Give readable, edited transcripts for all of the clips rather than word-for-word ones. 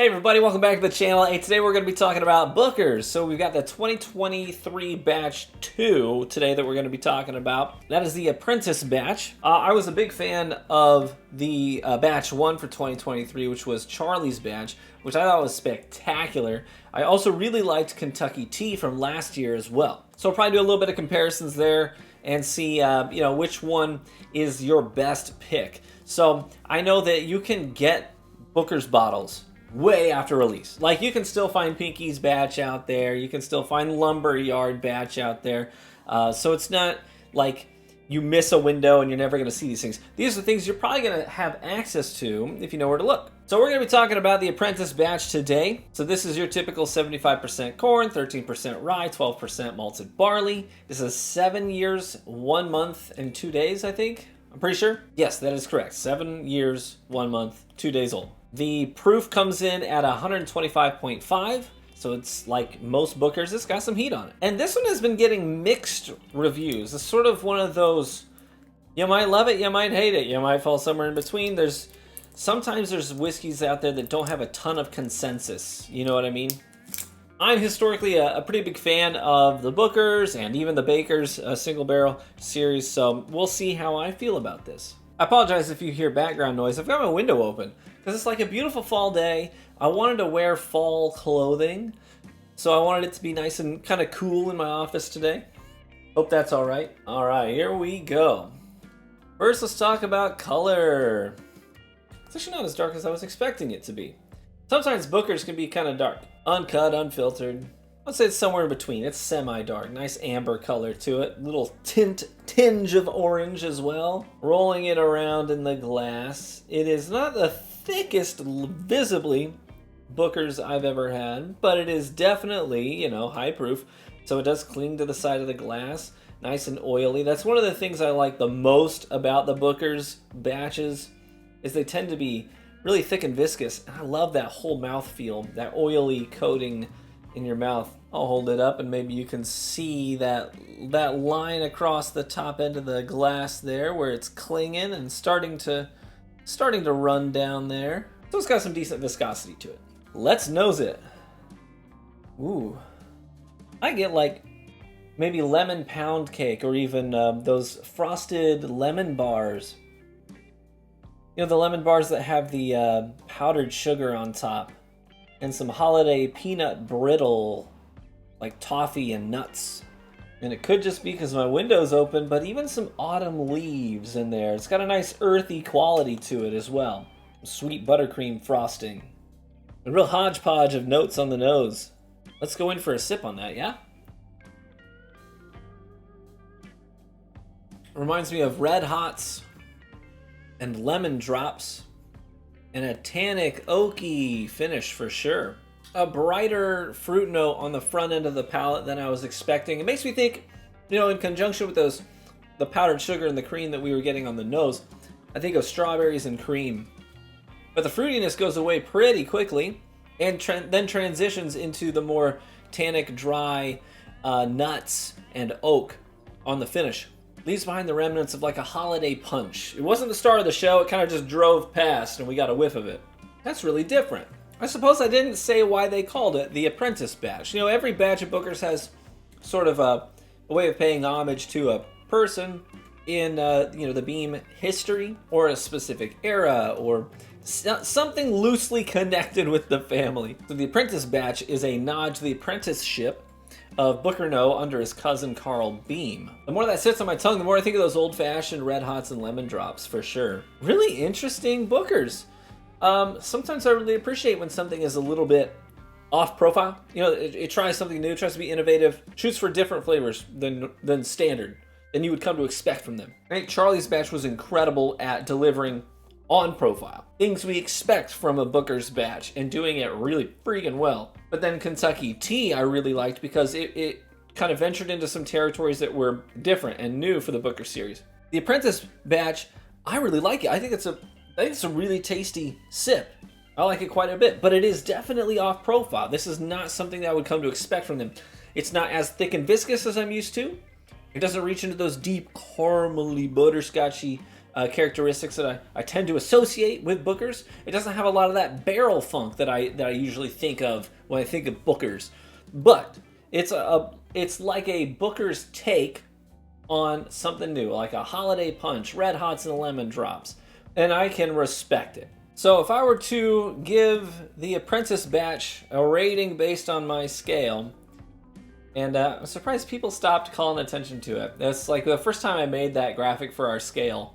Hey everybody, welcome back to the channel. Hey, today we're going to be talking about Bookers. So we've got the 2023 Batch 2 today that we're going to be talking about. That is the Apprentice Batch. I was a big fan of the Batch 1 for 2023, which was Charlie's Batch, which I thought was spectacular. I also really liked Kentucky Tea from last year as well. So I'll probably do a little bit of comparisons there and see which one is your best pick. So I know that you can get Booker's bottles way after release. Like, you can still find Pinky's Batch out there. You can still find Lumberyard Batch out there. So it's not like you miss a window and you're never going to see these things. These are things you're probably going to have access to if you know where to look. So we're going to be talking about the Apprentice Batch today. So this is your typical 75% corn, 13% rye, 12% malted barley. This is 7 years, 1 month, and 2 days, I think. I'm pretty sure. Yes, that is correct. 7 years, 1 month, 2 days old. The proof comes in at 125.5, so it's like most Bookers. It's got some heat on it. And this one has been getting mixed reviews. It's sort of one of those, you might love it, you might hate it, you might fall somewhere in between. Sometimes there's whiskeys out there that don't have a ton of consensus, you know what I mean? I'm historically a pretty big fan of the Bookers and even the Baker's single barrel series, so we'll see how I feel about this. I apologize if you hear background noise. I've got my window open because it's like a beautiful fall day. I wanted to wear fall clothing, so I wanted it to be nice and kind of cool in my office today. Hope that's all right. All right, here we go. First, let's talk about color. It's actually not as dark as I was expecting it to be. Sometimes Bookers can be kind of dark. Uncut, unfiltered. I'd say it's somewhere in between. It's semi-dark. Nice amber color to it. Little tinge of orange as well. Rolling it around in the glass. It is not the thickest, visibly, Bookers I've ever had, but it is definitely, high proof. So it does cling to the side of the glass. Nice and oily. That's one of the things I like the most about the Bookers batches, is they tend to be really thick and viscous. And I love that whole mouthfeel, that oily coating in your mouth. I'll hold it up and maybe you can see that line across the top end of the glass there where it's clinging and starting to run down there. So it's got some decent viscosity to it. Let's nose it. Ooh. I get like maybe lemon pound cake or even those frosted lemon bars. You know, the lemon bars that have the powdered sugar on top. And some holiday peanut brittle, like toffee and nuts. And it could just be because my window's open, but even some autumn leaves in there. It's got a nice earthy quality to it as well. Sweet buttercream frosting. A real hodgepodge of notes on the nose. Let's go in for a sip on that, yeah? Reminds me of Red Hots and lemon drops. And a tannic, oaky finish for sure. A brighter fruit note on the front end of the palate than I was expecting. It makes me think, in conjunction with the powdered sugar and the cream that we were getting on the nose, I think of strawberries and cream. But the fruitiness goes away pretty quickly and then transitions into the more tannic, dry nuts and oak on the finish. Leaves behind the remnants of like a holiday punch. It wasn't the star of the show, it kind of just drove past and we got a whiff of it. That's really different. I suppose I didn't say why they called it the Apprentice Batch. Every batch of Bookers has sort of a way of paying homage to a person in the Beam history or a specific era or something loosely connected with the family. So the Apprentice Batch is a nod to the apprenticeship of Booker No under his cousin Carl Beam. The more that sits on my tongue, the more I think of those old-fashioned Red Hots and lemon drops, for sure. Really interesting Bookers. Sometimes I really appreciate when something is a little bit off-profile. It tries something new, tries to be innovative, shoots for different flavors than standard, than you would come to expect from them. I think Charlie's Batch was incredible at delivering on profile. Things we expect from a Booker's batch and doing it really freaking well. But then Kentucky Tea I really liked because it kind of ventured into some territories that were different and new for the Booker series. The Apprentice batch, I really like it. I think it's a really tasty sip. I like it quite a bit, but it is definitely off profile. This is not something that I would come to expect from them. It's not as thick and viscous as I'm used to. It doesn't reach into those deep caramely butterscotchy characteristics that I tend to associate with Booker's. It doesn't have a lot of that barrel funk that I usually think of when I think of Booker's, but it's like a Booker's take on something new, like a holiday punch, red hots and lemon drops, and I can respect it. So if I were to give the Apprentice Batch a rating based on my scale, and I'm surprised people stopped calling attention to it. That's like the first time I made that graphic for our scale,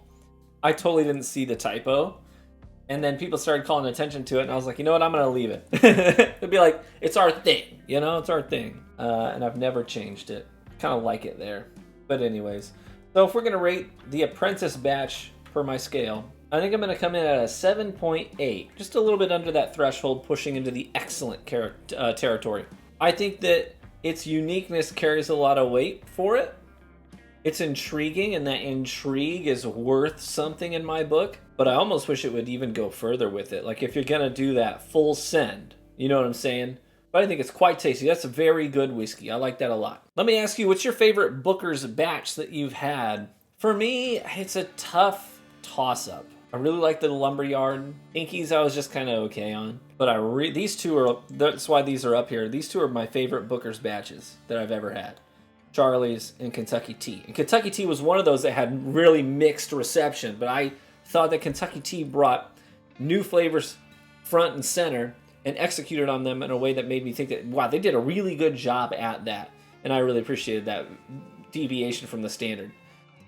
I totally didn't see the typo. And then people started calling attention to it, and I was like, you know what, I'm going to leave it. It'd be like, it's our thing, you know, it's our thing. And I've never changed it. Kind of like it there. But anyways, so if we're going to rate the Apprentice Batch for my scale, I think I'm going to come in at a 7.8. Just a little bit under that threshold, pushing into the excellent territory. I think that its uniqueness carries a lot of weight for it. It's intriguing, and that intrigue is worth something in my book. But I almost wish it would even go further with it. Like if you're going to do that full send, you know what I'm saying? But I think it's quite tasty. That's a very good whiskey. I like that a lot. Let me ask you, what's your favorite Booker's batch that you've had? For me, it's a tough toss-up. I really like the Lumberyard. Inkies I was just kind of okay on. But these two are, that's why these are up here. These two are my favorite Booker's batches that I've ever had. Charlie's and Kentucky Tea. And Kentucky Tea was one of those that had really mixed reception, but I thought that Kentucky Tea brought new flavors front and center and executed on them in a way that made me think that, wow, they did a really good job at that. And I really appreciated that deviation from the standard.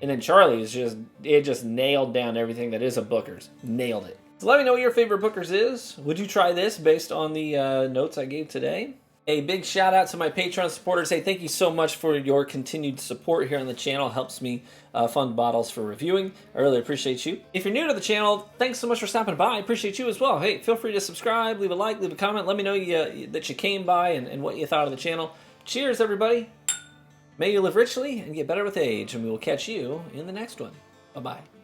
And then Charlie's just nailed down everything that is a Booker's. Nailed it. So let me know what your favorite Booker's is. Would you try this based on the notes I gave today? A big shout out to my Patreon supporters. Hey, thank you so much for your continued support here on the channel. It helps me fund bottles for reviewing. I really appreciate you. If you're new to the channel, thanks so much for stopping by. I appreciate you as well. Hey, feel free to subscribe, leave a like, leave a comment. Let me know that you came by and what you thought of the channel. Cheers, everybody. May you live richly and get better with age, and we will catch you in the next one. Bye-bye.